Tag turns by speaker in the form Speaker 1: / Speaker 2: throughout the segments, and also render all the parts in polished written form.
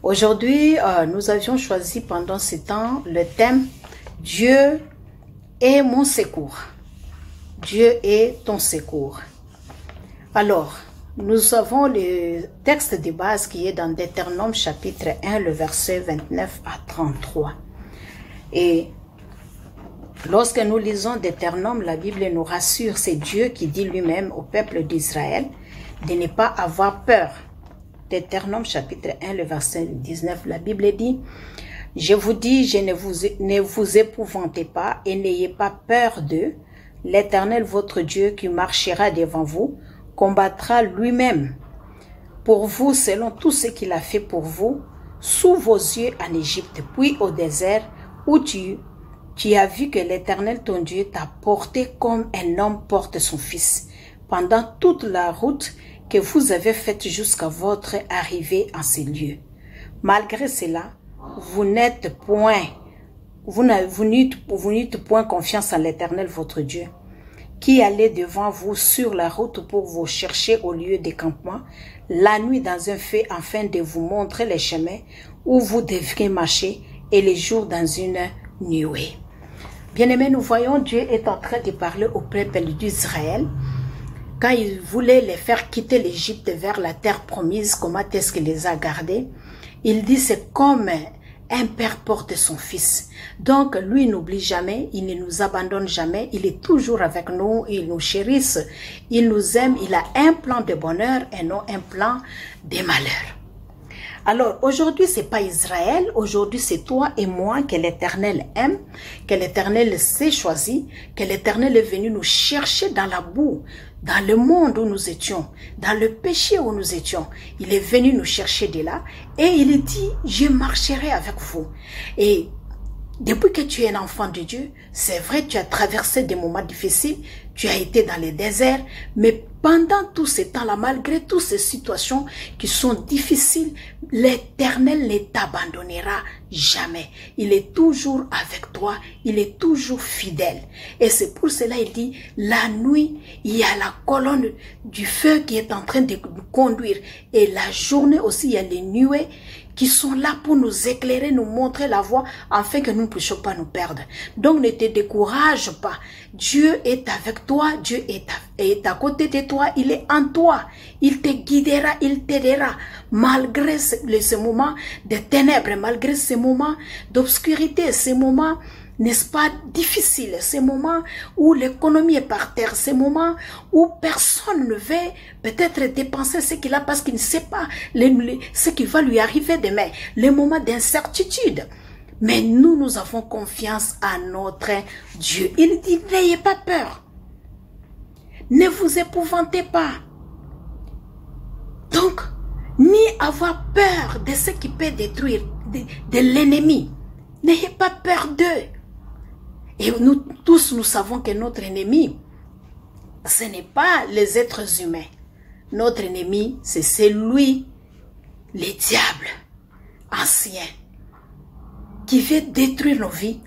Speaker 1: Aujourd'hui, nous avions choisi pendant ce temps le thème « Dieu est mon secours ». Dieu est ton secours. Alors, nous avons le texte de base qui est dans Deutéronome chapitre 1, le verset 29 à 33. Et lorsque nous lisons Deutéronome, la Bible nous rassure, c'est Dieu qui dit lui-même au peuple d'Israël de ne pas avoir peur. Deutéronome chapitre 1, le verset 19, la Bible dit « Je vous dis, ne vous épouvantez pas et n'ayez pas peur d'eux. L'Éternel, votre Dieu, qui marchera devant vous, combattra lui-même pour vous selon tout ce qu'il a fait pour vous, sous vos yeux en Égypte, puis au désert, où tu as vu que l'Éternel, ton Dieu, t'a porté comme un homme porte son fils, pendant toute la route que vous avez faite jusqu'à votre arrivée en ces lieux. Malgré cela, vous n'êtes point confiance en l'Éternel votre Dieu, qui allait devant vous sur la route pour vous chercher au lieu des campements, la nuit dans un feu afin de vous montrer les chemins où vous devriez marcher et les jours dans une nuée. Bien-aimés, nous voyons Dieu est en train de parler au peuple d'Israël quand il voulait les faire quitter l'Égypte vers la terre promise, comment est-ce qu'il les a gardés. Il dit c'est comme un père porte son fils. Donc, lui n'oublie jamais, il ne nous abandonne jamais, il est toujours avec nous, il nous chérisse, il nous aime, il a un plan de bonheur et non un plan de malheur. Alors, aujourd'hui, c'est pas Israël, aujourd'hui, c'est toi et moi que l'Éternel aime, que l'Éternel s'est choisi, que l'Éternel est venu nous chercher dans la boue, dans le monde où nous étions, dans le péché où nous étions. Il est venu nous chercher de là et il dit, je marcherai avec vous. Et depuis que tu es un enfant de Dieu, c'est vrai, tu as traversé des moments difficiles, tu as été dans les déserts, mais pendant tout ce temps-là, malgré toutes ces situations qui sont difficiles, l'Éternel ne t'abandonnera jamais. Il est toujours avec toi, il est toujours fidèle. Et c'est pour cela qu'il dit, la nuit, il y a la colonne du feu qui est en train de nous conduire. Et la journée aussi, il y a les nuées qui sont là pour nous éclairer, nous montrer la voie, afin que nous ne puissions pas nous perdre. Donc ne te décourage pas. Dieu est avec toi, Dieu est à côté de toi, il est en toi. Il te guidera, il t'aidera. Malgré ces moments de ténèbres, malgré ces moments d'obscurité, ces moments, n'est-ce pas, difficiles, ces moments où l'économie est par terre, ces moments où personne ne veut peut-être dépenser ce qu'il a parce qu'il ne sait pas ce qui va lui arriver demain, les moments d'incertitude. Mais nous avons confiance à notre Dieu. Il dit, n'ayez pas peur. Ne vous épouvantez pas. Donc, ni avoir peur de ce qui peut détruire, de l'ennemi. N'ayez pas peur d'eux. Et nous tous, nous savons que notre ennemi, ce n'est pas les êtres humains. Notre ennemi, c'est celui, le diable, ancien, qui veut détruire nos vies,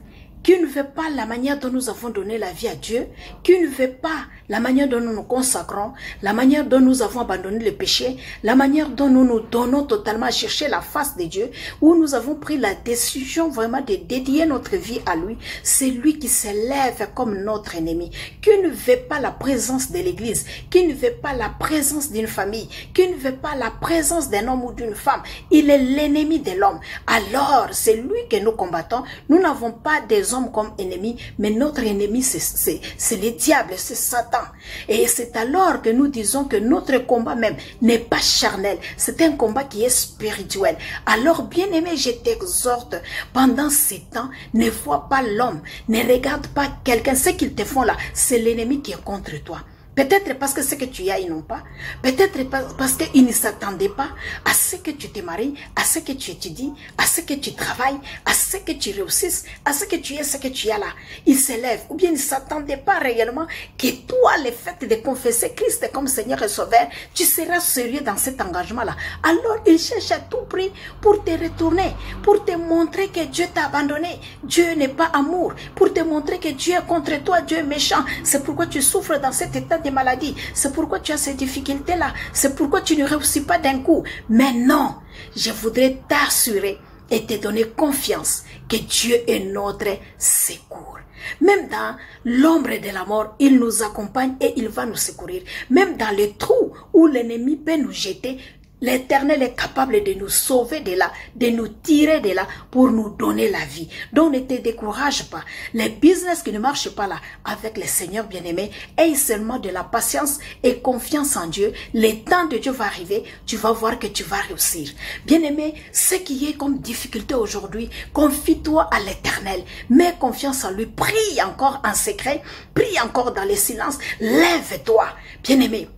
Speaker 1: qui ne veut pas la manière dont nous avons donné la vie à Dieu, qui ne veut pas la manière dont nous nous consacrons, la manière dont nous avons abandonné le péché, la manière dont nous nous donnons totalement à chercher la face de Dieu, où nous avons pris la décision vraiment de dédier notre vie à lui. C'est lui qui s'élève comme notre ennemi, qui ne veut pas la présence de l'Église, qui ne veut pas la présence d'une famille, qui ne veut pas la présence d'un homme ou d'une femme. Il est l'ennemi de l'homme. Alors, c'est lui que nous combattons. Nous n'avons pas des hommes comme ennemis, mais notre ennemi, c'est le diable, c'est Satan. Et c'est alors que nous disons que notre combat même n'est pas charnel, c'est un combat qui est spirituel. Alors, bien-aimé, je t'exhorte, pendant ces temps, ne vois pas l'homme, ne regarde pas quelqu'un, ce qu'ils te font là, c'est l'ennemi qui est contre toi. Peut-être parce que ce que tu as, ils n'ont pas. Peut-être parce qu'ils ne s'attendaient pas à ce que tu te maries, à ce que tu étudies, à ce que tu travailles, à ce que tu réussisses, à ce que tu es, ce que tu as là. Ils s'élèvent. Ou bien ils ne s'attendaient pas réellement que toi, le fait de confesser Christ comme Seigneur et Sauveur, tu seras sérieux dans cet engagement-là. Alors ils cherchent à tout prix pour te retourner, pour te montrer que Dieu t'a abandonné. Dieu n'est pas amour. Pour te montrer que Dieu est contre toi, Dieu est méchant. C'est pourquoi tu souffres dans cet état des maladies. C'est pourquoi tu as ces difficultés-là. C'est pourquoi tu ne réussis pas d'un coup. Mais non, je voudrais t'assurer et te donner confiance que Dieu est notre secours. Même dans l'ombre de la mort, il nous accompagne et il va nous secourir. Même dans les trous où l'ennemi peut nous jeter, l'Éternel est capable de nous sauver de là, de nous tirer de là pour nous donner la vie. Donc ne te décourage pas. Les business qui ne marchent pas là avec le Seigneur bien-aimé, aie seulement de la patience et confiance en Dieu. Le temps de Dieu va arriver, tu vas voir que tu vas réussir. Bien-aimé, ce qui est comme difficulté aujourd'hui, confie-toi à l'Éternel. Mets confiance en lui. Prie encore en secret. Prie encore dans le silence. Lève-toi. Bien-aimé,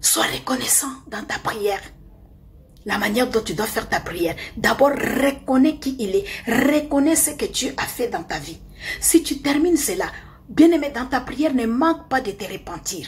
Speaker 1: sois reconnaissant dans ta prière. La manière dont tu dois faire ta prière. D'abord, reconnais qui il est. Reconnais ce que Dieu a fait dans ta vie. Si tu termines cela, bien-aimé, dans ta prière, ne manque pas de te repentir.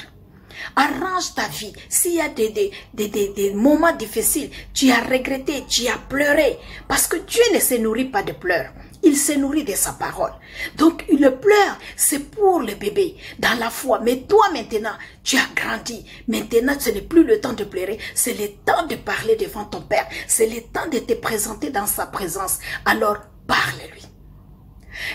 Speaker 1: Arrange ta vie. S'il y a des moments difficiles, tu as regretté, tu as pleuré. Parce que Dieu ne se nourrit pas de pleurs. Il se nourrit de sa parole. Donc, le pleur, c'est pour le bébé, dans la foi. Mais toi, maintenant, tu as grandi. Maintenant, ce n'est plus le temps de pleurer. C'est le temps de parler devant ton Père. C'est le temps de te présenter dans sa présence. Alors, parle-lui.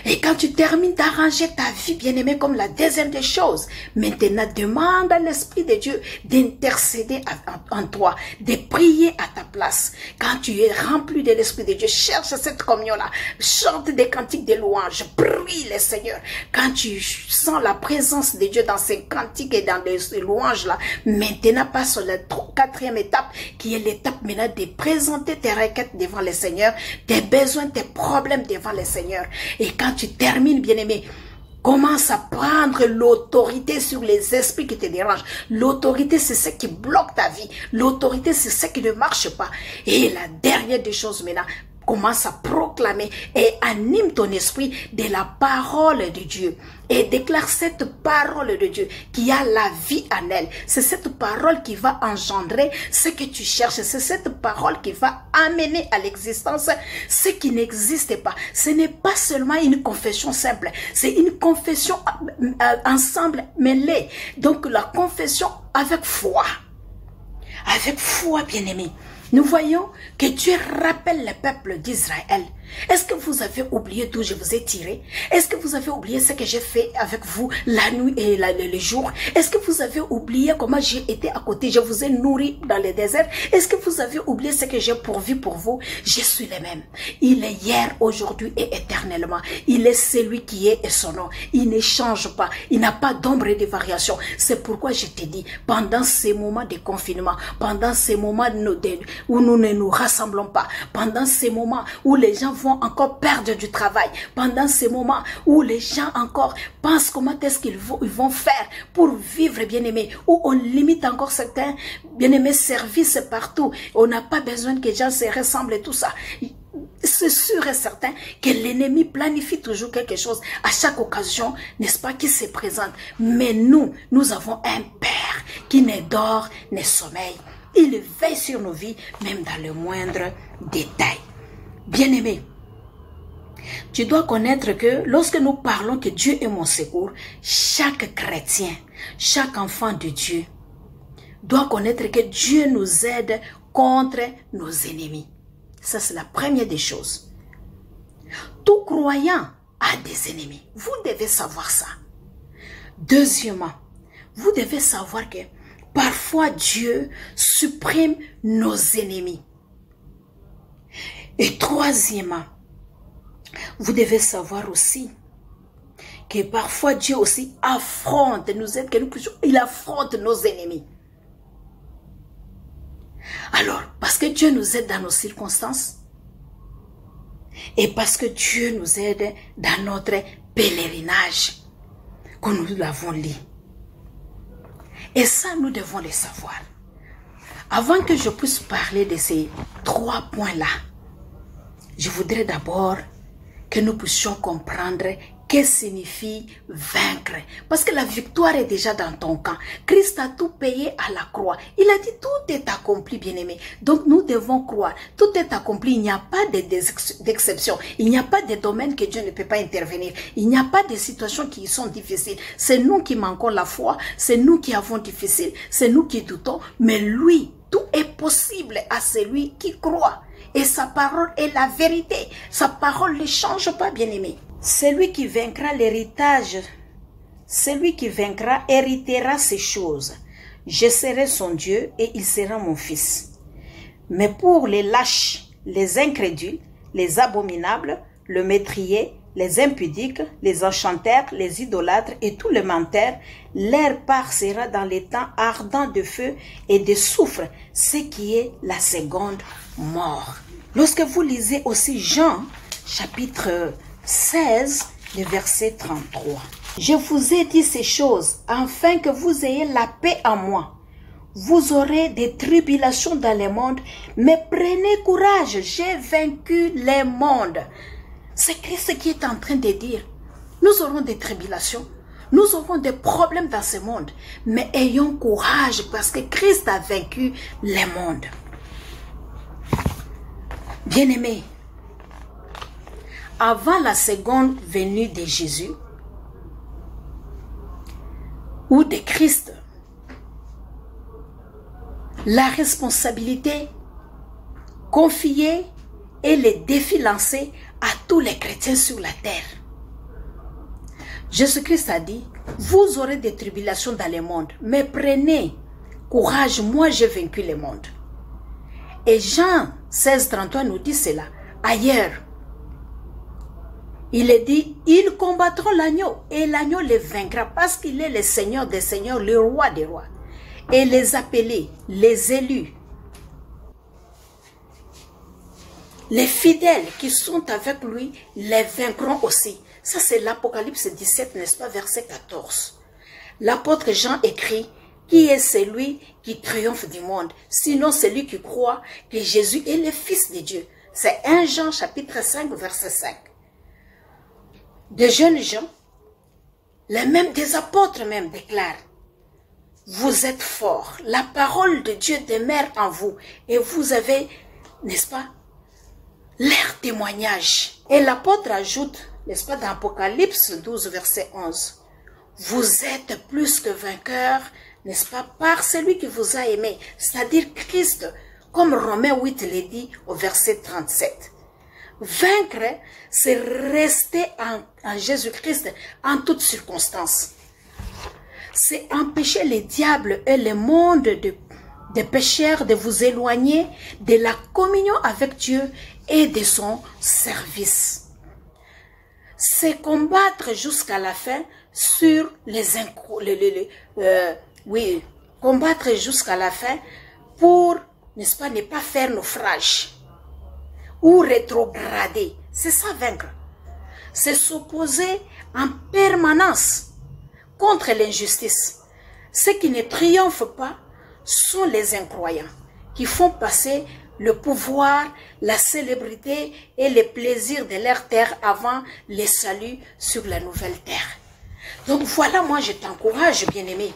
Speaker 1: Et quand tu termines d'arranger ta vie, bien-aimée, comme la deuxième des choses, maintenant demande à l'Esprit de Dieu d'intercéder en toi, de prier à ta place. Quand tu es rempli de l'Esprit de Dieu, cherche cette communion-là, chante des cantiques de louange, prie le Seigneur. Quand tu sens la présence de Dieu dans ces cantiques et dans ces louanges-là, maintenant passe sur la quatrième étape, qui est l'étape maintenant de présenter tes requêtes devant le Seigneur, tes besoins, tes problèmes devant le Seigneur. Et quand tu termines, bien-aimé, commence à prendre l'autorité sur les esprits qui te dérangent. L'autorité, c'est ce qui bloque ta vie. L'autorité, c'est ce qui ne marche pas. Et la dernière des choses maintenant, commence à proclamer et anime ton esprit de la parole de Dieu. Et déclare cette parole de Dieu qui a la vie en elle. C'est cette parole qui va engendrer ce que tu cherches. C'est cette parole qui va amener à l'existence ce qui n'existe pas. Ce n'est pas seulement une confession simple. C'est une confession ensemble mêlée. Donc la confession avec foi. Avec foi, bien-aimé. Nous voyons que Dieu rappelle le peuple d'Israël. Est-ce que vous avez oublié d'où je vous ai tiré? Est-ce que vous avez oublié ce que j'ai fait avec vous la nuit et le jour? Est-ce que vous avez oublié comment j'ai été à côté? Je vous ai nourri dans le désert. Est-ce que vous avez oublié ce que j'ai pourvu pour vous? Je suis le même. Il est hier, aujourd'hui et éternellement. Il est celui qui est et son nom. Il ne change pas. Il n'a pas d'ombre et de variation. C'est pourquoi je te dis, pendant ces moments de confinement, pendant ces moments où nous ne nous rassemblons pas, pendant ces moments où les gens vont encore perdre du travail, pendant ces moments où les gens encore pensent comment est-ce qu'ils vont faire pour vivre, bien-aimés, où on limite encore certains, bien-aimés, services partout, on n'a pas besoin que les gens se ressemblent et tout ça. C'est sûr et certain que l'ennemi planifie toujours quelque chose à chaque occasion, n'est-ce pas, qui se présente. Mais nous avons un Père qui ne dort, ne sommeille. Il veille sur nos vies, même dans le moindre détail. Bien-aimé, tu dois connaître que lorsque nous parlons que Dieu est mon secours, chaque chrétien, chaque enfant de Dieu doit connaître que Dieu nous aide contre nos ennemis. Ça, c'est la première des choses. Tout croyant a des ennemis. Vous devez savoir ça. Deuxièmement, vous devez savoir que parfois Dieu supprime nos ennemis. Et troisièmement, vous devez savoir aussi que parfois Dieu aussi affronte, il affronte nos ennemis. Alors, parce que Dieu nous aide dans nos circonstances et parce que Dieu nous aide dans notre pèlerinage, que nous l'avons lu. Et ça, nous devons le savoir. Avant que je puisse parler de ces 3 points-là, je voudrais d'abord que nous puissions comprendre Que signifie vaincre? Parce que la victoire est déjà dans ton camp. Christ a tout payé à la croix. Il a dit tout est accompli, bien-aimé. Donc nous devons croire. Tout est accompli. Il n'y a pas d'exception. Il n'y a pas de domaine que Dieu ne peut pas intervenir. Il n'y a pas de situations qui sont difficiles. C'est nous qui manquons la foi. C'est nous qui avons difficile. C'est nous qui doutons. Mais lui, tout est possible à celui qui croit. Et sa parole est la vérité. Sa parole ne change pas, bien-aimé. Celui qui vaincra l'héritage, celui qui vaincra héritera ces choses. Je serai son Dieu et il sera mon fils. Mais pour les lâches, les incrédules, les abominables, le métrier, les impudiques, les enchanteurs, les idolâtres et tous les menteurs, leur part sera dans les temps ardents de feu et de soufre, ce qui est la seconde mort. Lorsque vous lisez aussi Jean, chapitre 16, le verset 33. Je vous ai dit ces choses, afin que vous ayez la paix en moi. Vous aurez des tribulations dans le monde, mais prenez courage, j'ai vaincu le monde. C'est Christ qui est en train de dire, nous aurons des tribulations, nous aurons des problèmes dans ce monde, mais ayons courage parce que Christ a vaincu le monde. Bien-aimés, avant la seconde venue de Jésus ou de Christ, la responsabilité confiée et les défis lancés à tous les chrétiens sur la terre. Jésus-Christ a dit, vous aurez des tribulations dans le monde, mais prenez courage, moi j'ai vaincu le monde. Et Jean 16, 33 nous dit cela. Ailleurs, il est dit, ils combattront l'agneau et l'agneau les vaincra parce qu'il est le Seigneur des seigneurs, le roi des rois. Et les appelés, les élus, les fidèles qui sont avec lui, les vaincront aussi. Ça c'est l'Apocalypse 17, n'est-ce pas, verset 14. L'apôtre Jean écrit, qui est celui qui triomphe du monde, sinon celui qui croit que Jésus est le Fils de Dieu. C'est 1 Jean chapitre 5, verset 5. Des jeunes gens, les mêmes des apôtres même déclarent, vous êtes forts, la parole de Dieu demeure en vous et vous avez, n'est-ce pas, leur témoignage. Et l'apôtre ajoute, n'est-ce pas, dans Apocalypse 12, verset 11, vous êtes plus que vainqueurs, n'est-ce pas, par celui qui vous a aimé, c'est-à-dire Christ, comme Romains 8 le dit au verset 37. Vaincre, c'est rester en Jésus-Christ en toutes circonstances. C'est empêcher les diables et le monde des pécheurs de vous éloigner de la communion avec Dieu et de son service. C'est combattre jusqu'à la fin sur combattre jusqu'à la fin pour, n'est-ce pas, ne pas faire naufrage ou rétrograder. C'est ça vaincre. C'est s'opposer en permanence contre l'injustice. Ceux qui ne triomphent pas sont les incroyants, qui font passer le pouvoir, la célébrité et les plaisirs de leur terre avant le salut sur la nouvelle terre. Donc voilà, moi je t'encourage, bien-aimé.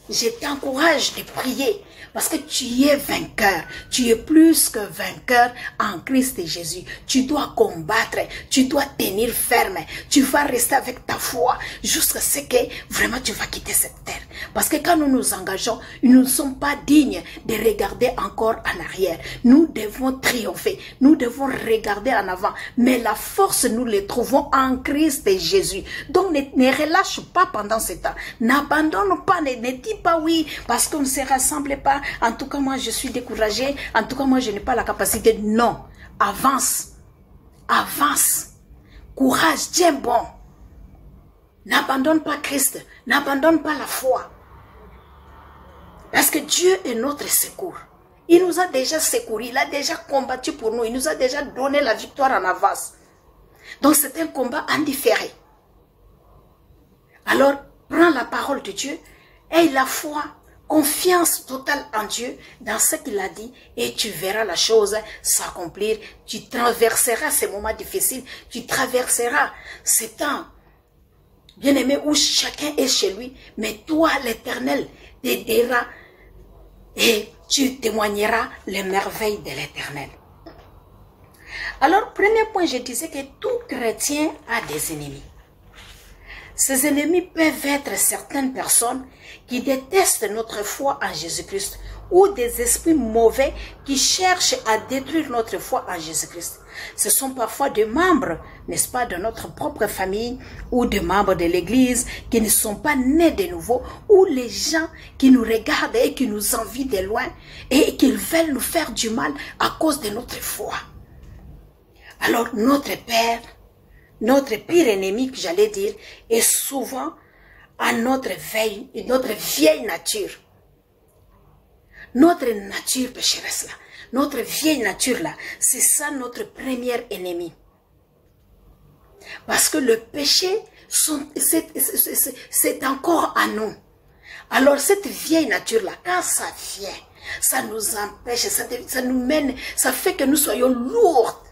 Speaker 1: Je t'encourage de prier parce que tu es vainqueur. Tu es plus que vainqueur en Christ Jésus. Tu dois combattre, tu dois tenir ferme. Tu vas rester avec ta foi jusqu'à ce que vraiment tu vas quitter cette terre. Parce que quand nous nous engageons, nous ne sommes pas dignes de regarder encore en arrière. Nous devons triompher. Nous devons regarder en avant. Mais la force, nous la trouvons en Christ Jésus. Donc ne relâche pas pendant ce temps. N'abandonne pas, ne dis pas oui parce qu'on ne se rassemble pas. En tout cas, moi, je suis découragée. En tout cas, moi, je n'ai pas la capacité. Non. Avance. Avance. Courage, tiens bon. N'abandonne pas Christ. N'abandonne pas la foi. Parce que Dieu est notre secours. Il nous a déjà secourus. Il a déjà combattu pour nous. Il nous a déjà donné la victoire en avance. Donc, c'est un combat indifféré. Alors, prends la parole de Dieu. Aie la foi. Confiance totale en Dieu dans ce qu'il a dit et tu verras la chose s'accomplir. Tu traverseras ces moments difficiles, tu traverseras ces temps bien-aimé, où chacun est chez lui, mais toi, l'Éternel, t'aidera et tu témoigneras les merveilles de l'Éternel. Alors, premier point, je disais que tout chrétien a des ennemis. Ces ennemis peuvent être certaines personnes qui détestent notre foi en Jésus-Christ ou des esprits mauvais qui cherchent à détruire notre foi en Jésus-Christ. Ce sont parfois des membres, n'est-ce pas, de notre propre famille ou des membres de l'Église qui ne sont pas nés de nouveau, ou les gens qui nous regardent et qui nous envient de loin et qui veulent nous faire du mal à cause de notre foi. Alors notre Père, notre pire ennemi, que j'allais dire, est souvent à notre vieille nature. Notre nature pécheresse là, notre vieille nature là, c'est ça notre premier ennemi. Parce que le péché, c'est encore à nous. Alors cette vieille nature là, quand ça vient, ça nous empêche, ça nous mène, ça fait que nous soyons lourds.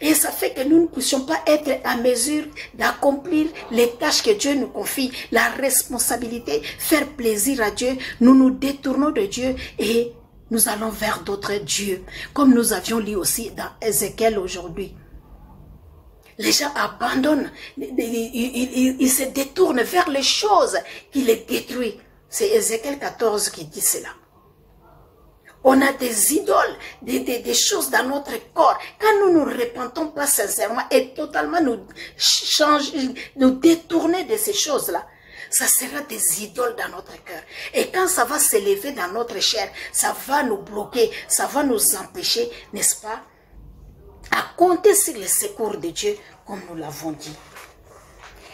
Speaker 1: Et ça fait que nous ne puissions pas être à mesure d'accomplir les tâches que Dieu nous confie, la responsabilité, faire plaisir à Dieu. Nous nous détournons de Dieu et nous allons vers d'autres dieux, comme nous avions lu aussi dans Ézéchiel aujourd'hui. Les gens abandonnent, ils se détournent vers les choses qui les détruisent. C'est Ézéchiel 14 qui dit cela. On a des idoles, des choses dans notre corps. Quand nous ne nous repentons pas sincèrement et totalement nous détourner de ces choses-là, ça sera des idoles dans notre cœur. Et quand ça va s'élever dans notre chair, ça va nous bloquer, ça va nous empêcher, n'est-ce pas, à compter sur les secours de Dieu, comme nous l'avons dit.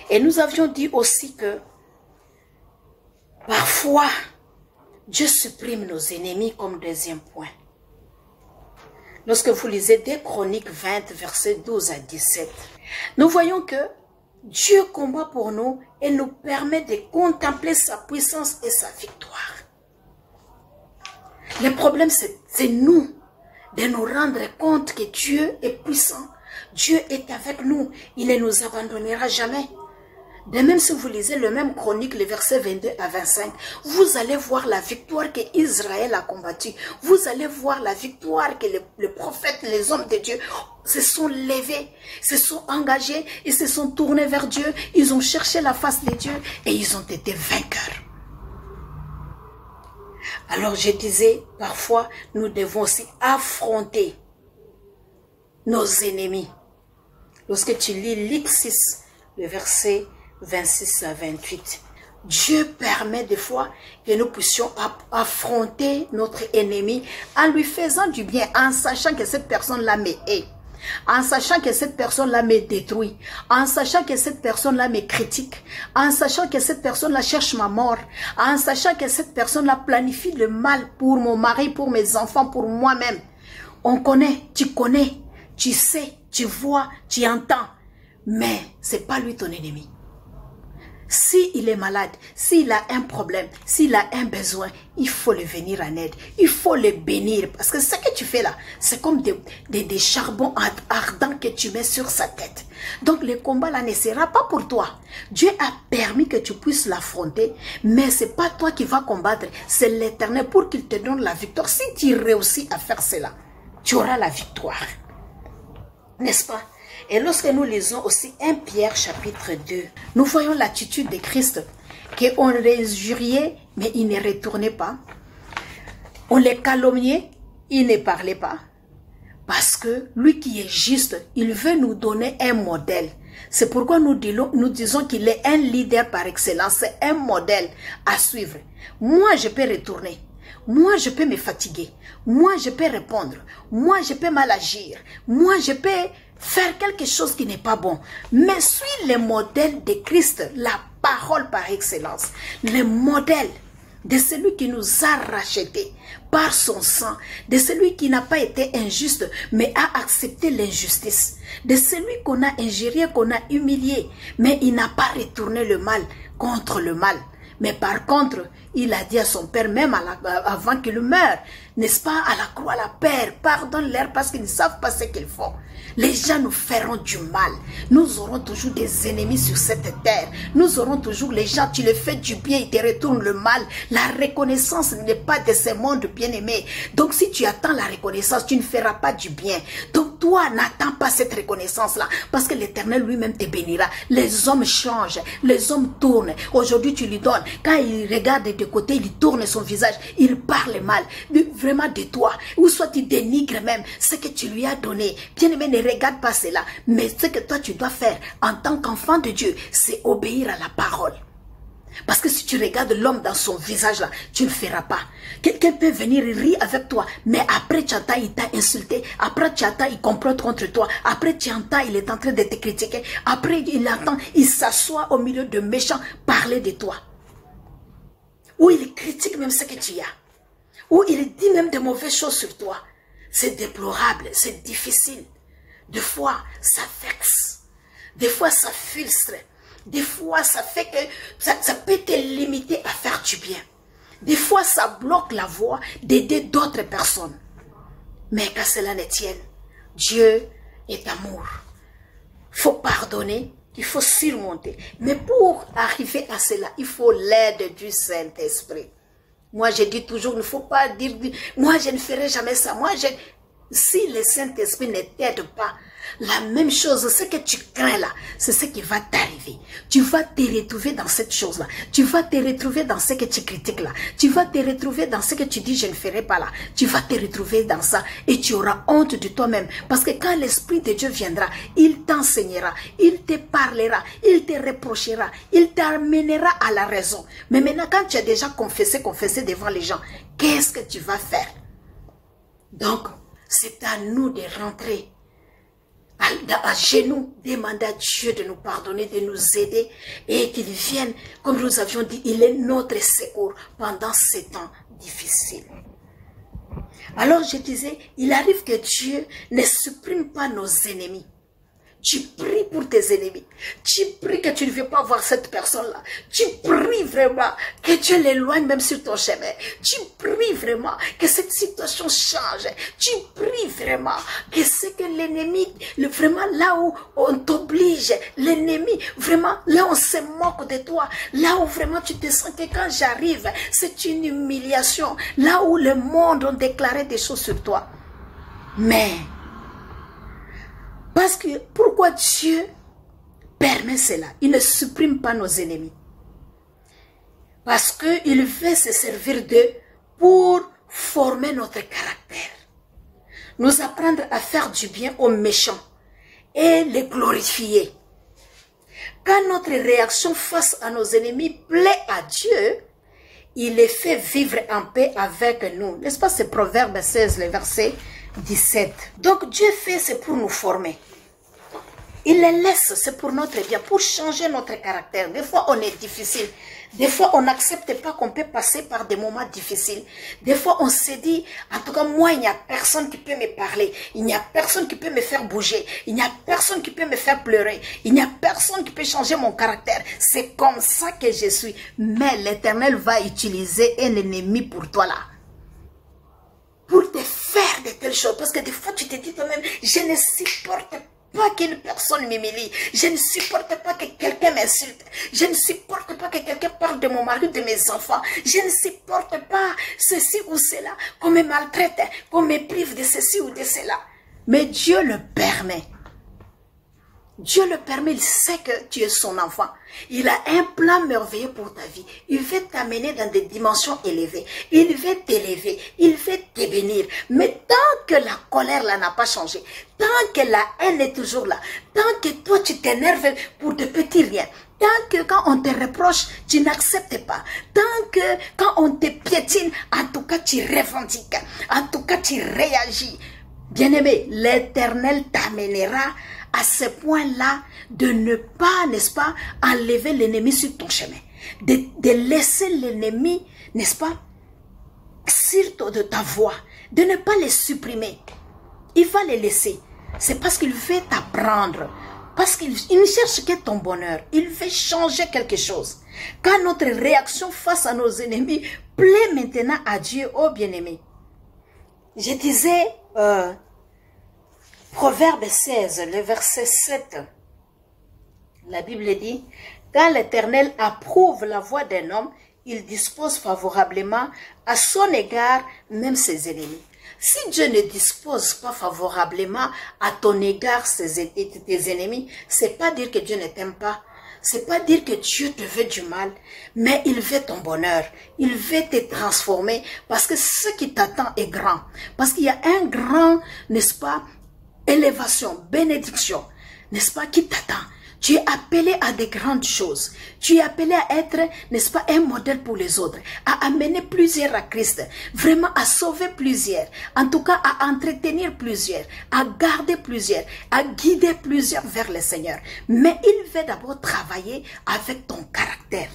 Speaker 1: Et nous avions dit aussi que parfois, Dieu supprime nos ennemis comme deuxième point. Lorsque vous lisez 2 Chroniques 20, versets 12 à 17, nous voyons que Dieu combat pour nous et nous permet de contempler sa puissance et sa victoire. Le problème, c'est nous, de nous rendre compte que Dieu est puissant. Dieu est avec nous. Il ne nous abandonnera jamais. De même, si vous lisez le même Chronique, les versets 22 à 25, vous allez voir la victoire que Israël a combattue. Vous allez voir la victoire que les prophètes, les hommes de Dieu se sont levés, se sont engagés, ils se sont tournés vers Dieu, ils ont cherché la face de Dieu et ils ont été vainqueurs. Alors je disais, parfois, nous devons aussi affronter nos ennemis. Lorsque tu lis Luc 6, le verset 26 à 28. Dieu permet des fois que nous puissions affronter notre ennemi en lui faisant du bien, en sachant que cette personne-là me hait, en sachant que cette personne-là me détruit, en sachant que cette personne-là me critique, en sachant que cette personne-là cherche ma mort, en sachant que cette personne-là planifie le mal pour mon mari, pour mes enfants, pour moi-même. On connaît, tu sais, tu vois, tu entends, mais c'est pas lui ton ennemi. S'il est malade, s'il a un problème, s'il a un besoin, il faut le venir en aide. Il faut le bénir. Parce que ce que tu fais là, c'est comme des charbons ardents que tu mets sur sa tête. Donc le combat là ne sera pas pour toi. Dieu a permis que tu puisses l'affronter, mais ce n'est pas toi qui vas combattre. C'est l'Éternel pour qu'il te donne la victoire. Si tu réussis à faire cela, tu auras la victoire. N'est-ce pas? Et lorsque nous lisons aussi 1 Pierre chapitre 2, nous voyons l'attitude de Christ, qu'on l'injuriait, mais il ne retournait pas. On les calomniait, il ne parlait pas. Parce que lui qui est juste, il veut nous donner un modèle. C'est pourquoi nous disons qu'il est un leader par excellence, c'est un modèle à suivre. Moi, je peux retourner. Moi, je peux me fatiguer. Moi, je peux répondre. Moi, je peux mal agir. Moi, je peux faire quelque chose qui n'est pas bon. Mais suis le modèle de Christ, la parole par excellence. Le modèle de celui qui nous a rachetés par son sang. De celui qui n'a pas été injuste, mais a accepté l'injustice. De celui qu'on a injurié, qu'on a humilié, mais il n'a pas retourné le mal contre le mal. Mais par contre, il a dit à son père, même avant qu'il meure, n'est-ce pas, à la croix, la Père, pardonne-leur parce qu'ils ne savent pas ce qu'ils font. Les gens nous feront du mal. Nous aurons toujours des ennemis sur cette terre. Nous aurons toujours les gens, tu les fais du bien, ils te retournent le mal. La reconnaissance n'est pas de ce monde bien-aimé. Donc si tu attends la reconnaissance, tu ne feras pas du bien. Donc toi, n'attends pas cette reconnaissance-là, parce que l'Éternel lui-même te bénira. Les hommes changent, les hommes tournent. Aujourd'hui, tu lui donnes. Quand il regarde de côté, il tourne son visage, il parle mal, vraiment de toi. Ou soit tu dénigres même ce que tu lui as donné. Bien-aimé, ne regarde pas cela. Mais ce que toi, tu dois faire en tant qu'enfant de Dieu, c'est obéir à la parole. Parce que si tu regardes l'homme dans son visage là, tu ne le feras pas. Quelqu'un peut venir rire avec toi, mais après tu entends, il t'a insulté. Après tu entends, il complote contre toi. Après tu entends, il est en train de te critiquer. Après il entend, il s'assoit au milieu de méchants parler de toi. Ou il critique même ce que tu as. Ou il dit même de mauvaises choses sur toi. C'est déplorable, c'est difficile. Des fois, ça vexe. Des fois, ça frustre. Des fois, ça fait que ça peut te limiter à faire du bien. Des fois, ça bloque la voie d'aider d'autres personnes. Mais qu'à cela ne tienne, Dieu est amour. Il faut pardonner, il faut surmonter. Mais pour arriver à cela, il faut l'aide du Saint-Esprit. Moi, je dis toujours, il ne faut pas dire, moi, je ne ferai jamais ça. Si le Saint-Esprit ne t'aide pas, la même chose, ce que tu crains là, c'est ce qui va t'arriver. Tu vas te retrouver dans cette chose-là. Tu vas te retrouver dans ce que tu critiques là. Tu vas te retrouver dans ce que tu dis, je ne ferai pas là. Tu vas te retrouver dans ça et tu auras honte de toi-même. Parce que quand l'Esprit de Dieu viendra, il t'enseignera, il te parlera, il te reprochera, il t'amènera à la raison. Mais maintenant, quand tu as déjà confessé devant les gens, qu'est-ce que tu vas faire? Donc, c'est à nous de rentrer à genoux, demander à Dieu de nous pardonner, de nous aider et qu'il vienne, comme nous avions dit, il est notre secours pendant ces temps difficiles. Alors je disais, il arrive que Dieu ne supprime pas nos ennemis. Tu pries pour tes ennemis. Tu pries que tu ne veux pas voir cette personne-là. Tu pries vraiment que Dieu l'éloigne même sur ton chemin. Tu pries vraiment que cette situation change. Tu pries vraiment que c'est que l'ennemi, vraiment là où on t'oblige, l'ennemi, vraiment là où on se moque de toi, là où vraiment tu te sens que quand j'arrive, c'est une humiliation, là où le monde a déclaré des choses sur toi. Mais parce que pourquoi Dieu permet cela? Il ne supprime pas nos ennemis. Parce qu'il veut se servir d'eux pour former notre caractère. Nous apprendre à faire du bien aux méchants et les glorifier. Quand notre réaction face à nos ennemis plaît à Dieu, il les fait vivre en paix avec nous. N'est-ce pas, c'est Proverbe 16, le verset 17. Donc Dieu fait, c'est pour nous former. Il les laisse, c'est pour notre bien, pour changer notre caractère. Des fois, on est difficile. Des fois, on n'accepte pas qu'on peut passer par des moments difficiles. Des fois, on se dit, en tout cas, moi, il n'y a personne qui peut me parler. Il n'y a personne qui peut me faire bouger. Il n'y a personne qui peut me faire pleurer. Il n'y a personne qui peut changer mon caractère. C'est comme ça que je suis. Mais l'Éternel va utiliser un ennemi pour toi là. Pour te faire de telles choses. Parce que des fois, tu te dis toi-même, je ne supporte pas qu'une personne m'humilie. Je ne supporte pas que quelqu'un m'insulte. Je ne supporte pas que quelqu'un parle de mon mari, de mes enfants. Je ne supporte pas ceci ou cela, qu'on me maltraite, qu'on me prive de ceci ou de cela. Mais Dieu le permet. Dieu le permet, il sait que tu es son enfant. Il a un plan merveilleux pour ta vie. Il veut t'amener dans des dimensions élevées. Il veut t'élever. Il veut te bénir. Mais tant que la colère là n'a pas changé, tant que la haine est toujours là, tant que toi tu t'énerves pour de petits riens, tant que quand on te reproche, tu n'acceptes pas, tant que quand on te piétine, en tout cas tu revendiques, en tout cas tu réagis. Bien-aimé, l'Éternel t'amènera à ce point-là de ne pas, n'est-ce pas, enlever l'ennemi sur ton chemin. De laisser l'ennemi, n'est-ce pas, sur de ta voie. De ne pas les supprimer. Il va les laisser. C'est parce qu'il veut t'apprendre. Parce qu'il ne cherche que ton bonheur. Il veut changer quelque chose. Quand notre réaction face à nos ennemis plaît maintenant à Dieu, oh bien-aimé, Je disais, Proverbe 16, le verset 7, la Bible dit, « Quand l'Éternel approuve la voie d'un homme, il dispose favorablement à son égard même ses ennemis. » Si Dieu ne dispose pas favorablement à ton égard tes ennemis, c'est pas dire que Dieu ne t'aime pas. C'est pas dire que Dieu te veut du mal, mais il veut ton bonheur. Il veut te transformer parce que ce qui t'attend est grand. Parce qu'il y a un grand, n'est-ce pas, élévation, bénédiction, n'est-ce pas, qui t'attend. Tu es appelé à des grandes choses. Tu es appelé à être, n'est-ce pas, un modèle pour les autres, à amener plusieurs à Christ, vraiment à sauver plusieurs, en tout cas à entretenir plusieurs, à garder plusieurs, à guider plusieurs vers le Seigneur. Mais il veut d'abord travailler avec ton caractère.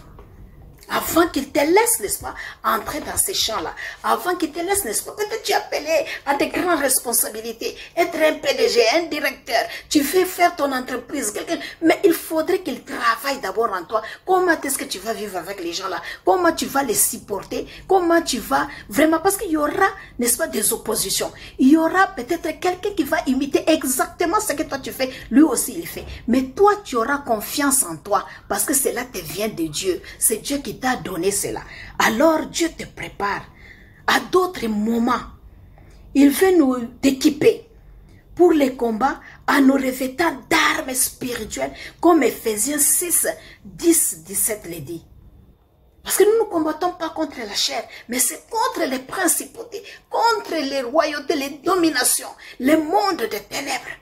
Speaker 1: Avant qu'il te laisse, n'est-ce pas, entrer dans ces champs-là. Avant qu'il te laisse, n'est-ce pas, peut-être tu es appelé à des grandes responsabilités. Être un PDG, un directeur. Tu veux faire ton entreprise, quelqu'un. Mais il faudrait qu'il travaille d'abord en toi. Comment est-ce que tu vas vivre avec les gens-là? Comment tu vas les supporter? Comment tu vas vraiment, parce qu'il y aura, n'est-ce pas, des oppositions. Il y aura peut-être quelqu'un qui va imiter exactement ce que toi tu fais. Lui aussi, il fait. Mais toi, tu auras confiance en toi parce que cela te vient de Dieu. C'est Dieu qui t'a donné cela. Alors Dieu te prépare à d'autres moments. Il veut nous équiper pour les combats en nous revêtant d'armes spirituelles comme Ephésiens 6, 10, 17 le dit. Parce que nous ne combattons pas contre la chair, mais c'est contre les principautés, contre les royautés, les dominations, les mondes des ténèbres.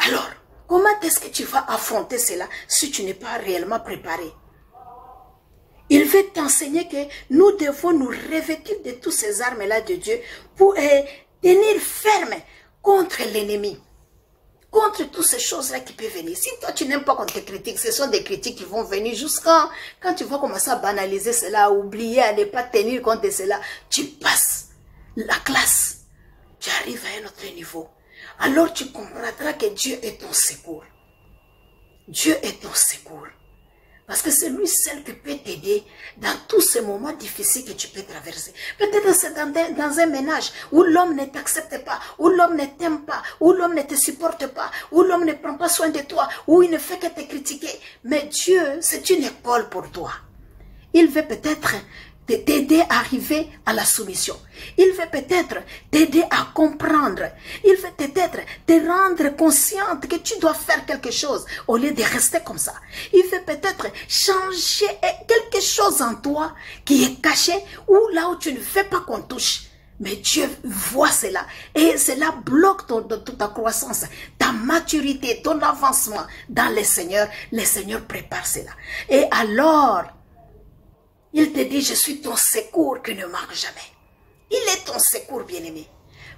Speaker 1: Alors, comment est-ce que tu vas affronter cela si tu n'es pas réellement préparé? Il veut t'enseigner que nous devons nous revêtir de toutes ces armes-là de Dieu pour tenir ferme contre l'ennemi, contre toutes ces choses-là qui peuvent venir. Si toi tu n'aimes pas qu'on te critique, ce sont des critiques qui vont venir jusqu'à quand tu vas commencer à banaliser cela, à oublier, à ne pas tenir compte de cela, tu passes la classe, tu arrives à un autre niveau. Alors tu comprendras que Dieu est ton secours. Dieu est ton secours. Parce que c'est lui seul qui peut t'aider dans tous ces moments difficiles que tu peux traverser. Peut-être c'est dans un ménage où l'homme ne t'accepte pas, où l'homme ne t'aime pas, où l'homme ne te supporte pas, où l'homme ne prend pas soin de toi, où il ne fait que te critiquer. Mais Dieu, c'est une école pour toi. Il veut peut-être t'aider à arriver à la soumission. Il veut peut-être t'aider à comprendre. Il veut peut-être te rendre consciente que tu dois faire quelque chose au lieu de rester comme ça. Il veut peut-être changer quelque chose en toi qui est caché ou là où tu ne veux pas qu'on touche. Mais Dieu voit cela et cela bloque ta croissance, ta maturité, ton avancement dans le Seigneur. Le Seigneur prépare cela. Et alors, il te dit, je suis ton secours qui ne manque jamais. Il est ton secours, bien-aimé.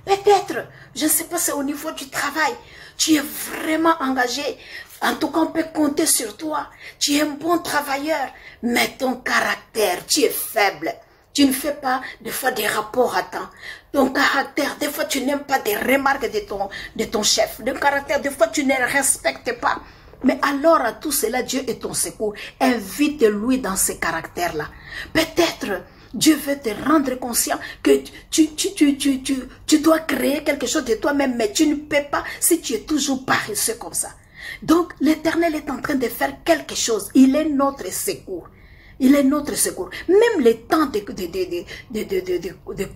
Speaker 1: Peut-être, je ne sais pas, c'est au niveau du travail. Tu es vraiment engagé. En tout cas, on peut compter sur toi. Tu es un bon travailleur. Mais ton caractère, tu es faible. Tu ne fais pas, des fois, des rapports à temps. Ton caractère, des fois, tu n'aimes pas des remarques de ton chef. Ton caractère, des fois, tu ne respectes pas. Mais alors à tout cela, Dieu est ton secours. Invite-lui dans ces caractères-là. Peut-être Dieu veut te rendre conscient que tu dois créer quelque chose de toi-même, mais tu ne peux pas si tu es toujours paresseux comme ça. Donc l'Éternel est en train de faire quelque chose. Il est notre secours. Il est notre secours. Même les temps de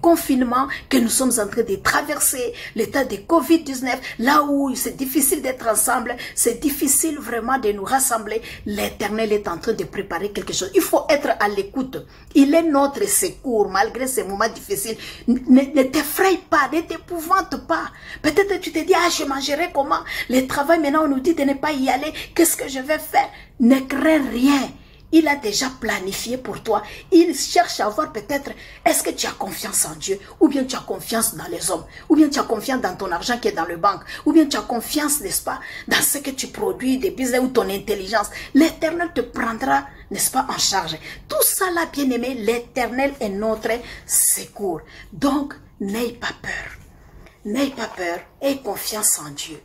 Speaker 1: confinement que nous sommes en train de traverser, l'état de Covid-19, là où c'est difficile d'être ensemble, c'est difficile vraiment de nous rassembler, l'Éternel est en train de préparer quelque chose. Il faut être à l'écoute. Il est notre secours malgré ces moments difficiles. Ne t'effraie pas, ne t'épouvante pas. Peut-être tu te dis, ah, je mangerai comment? Le travail maintenant, on nous dit de ne pas y aller. Qu'est-ce que je vais faire? Ne crains rien. Il a déjà planifié pour toi. Il cherche à voir peut-être, est-ce que tu as confiance en Dieu? Ou bien tu as confiance dans les hommes? Ou bien tu as confiance dans ton argent qui est dans le banque? Ou bien tu as confiance, n'est-ce pas, dans ce que tu produis, des business ou ton intelligence? L'Éternel te prendra, n'est-ce pas, en charge. Tout ça là, bien aimé, l'Éternel est notre secours. Donc, n'aie pas peur. N'aie pas peur. Aie confiance en Dieu.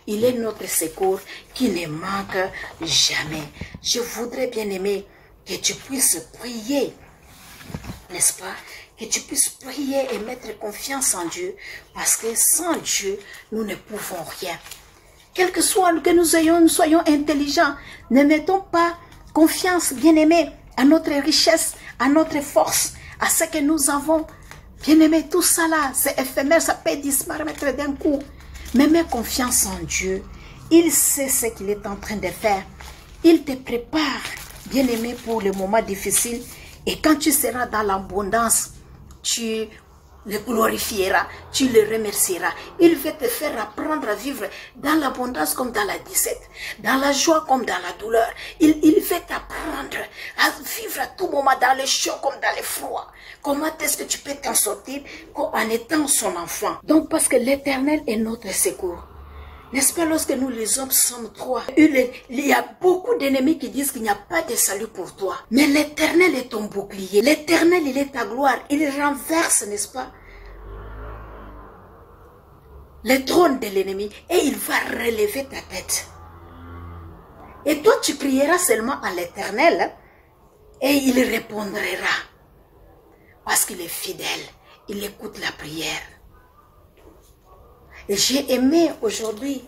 Speaker 1: Il est notre secours qui ne manque jamais. Je voudrais, bien aimé, que tu puisses prier, n'est-ce pas? Que tu puisses prier et mettre confiance en Dieu. Parce que sans Dieu, nous ne pouvons rien. Quel que soit que nous soyons intelligents. Ne mettons pas confiance, bien-aimés, à notre richesse, à notre force, à ce que nous avons. Bien-aimés, tout ça là, c'est éphémère, ça peut disparaître d'un coup. Mais mets confiance en Dieu. Il sait ce qu'il est en train de faire. Il te prépare, bien-aimé, pour les moments difficiles. Et quand tu seras dans l'abondance, tu le glorifieras, tu le remercieras. Il va te faire apprendre à vivre dans l'abondance comme dans la disette, dans la joie comme dans la douleur. Il va t'apprendre à vivre à tout moment dans le chaud comme dans le froid. Comment est-ce que tu peux t'en sortir en étant son enfant? Donc parce que l'Éternel est notre secours. N'est-ce pas, lorsque nous les hommes sommes trois, il y a beaucoup d'ennemis qui disent qu'il n'y a pas de salut pour toi. Mais l'Éternel est ton bouclier. L'Éternel, il est ta gloire. Il renverse, n'est-ce pas, le trône de l'ennemi et il va relever ta tête. Et toi, tu crieras seulement à l'Éternel et il répondra. Parce qu'il est fidèle. Il écoute la prière. Et j'ai aimé aujourd'hui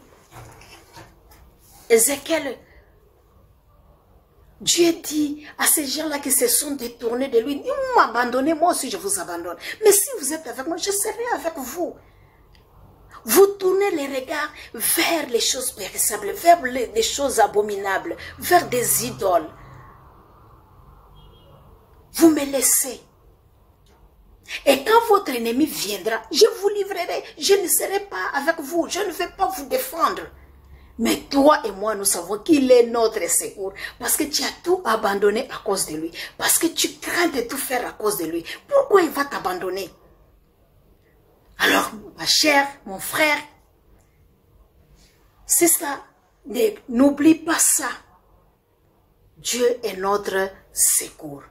Speaker 1: Ézéchiel. Dieu dit à ces gens-là qui se sont détournés de lui, vous m'abandonnez, moi aussi je vous abandonne. Mais si vous êtes avec moi, je serai avec vous. Vous tournez les regards vers les choses périssables, vers les choses abominables, vers des idoles. Vous me laissez. Et quand votre ennemi viendra, je vous livrerai. Je ne serai pas avec vous. Je ne vais pas vous défendre. Mais toi et moi, nous savons qu'il est notre secours. Parce que tu as tout abandonné à cause de lui. Parce que tu crains de tout faire à cause de lui. Pourquoi il va t'abandonner? Alors, ma chère, mon frère, c'est ça. N'oublie pas ça. Dieu est notre secours.